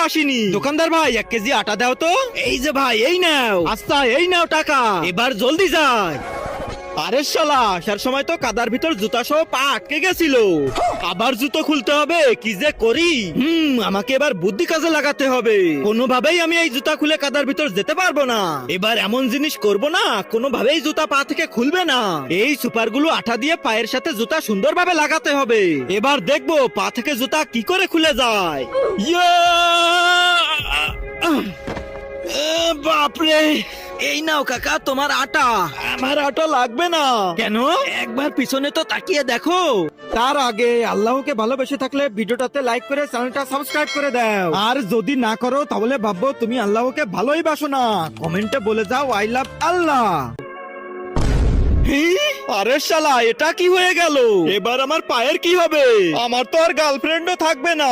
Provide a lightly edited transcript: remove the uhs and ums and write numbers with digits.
আসিনি। দোকানদার ভাই 1 কেজি আটা দাও তো। এই যে ভাই, এই নাও। আচ্ছা, এই নাও টাকা, এবার জলদি যায়। আরে শালা, আসার সময় তো কাদার ভিতর জুতা সহ পা আটকে গেছিল, আবার জুতো খুলতে হবে, কি যে করি। আমাকে এবার বুদ্ধি কাজে লাগাতে হবে। কোনোভাবেই আমি এই জুতা খুলে কাদার ভিতর যেতে পারবো না। এবার এমন জিনিস করব না, কোনোভাবেই জুতা পা থেকে খুলবে না। এই সুপারগুলো আঠা দিয়ে পায়ের সাথে জুতা সুন্দরভাবে লাগাতে হবে। এবার দেখবো পা থেকে জুতা কি করে খুলে যায়। ইয়া! বাপরে, এই নাও কাকা তোমার আটা। আমার আটা লাগবে না। কেন? একবার পিছনে তো তাকিয়ে দেখো। তার আগে আল্লাহকে ভালোবেসে থাকলে ভিডিওটাতে লাইক করে চ্যানেলটা সাবস্ক্রাইব করে দাও। আর যদি না করো তাহলে ভাববো তুমি আল্লাহকে ভালোই বাসো না। কমেন্টে বলে যাও আই লাভ আল্লাহ। আরে শালা, এটা কি হয়ে গেল? এবার আমার পায়ের কি হবে? আমার তো আর গার্লফ্রেন্ডও থাকবে না।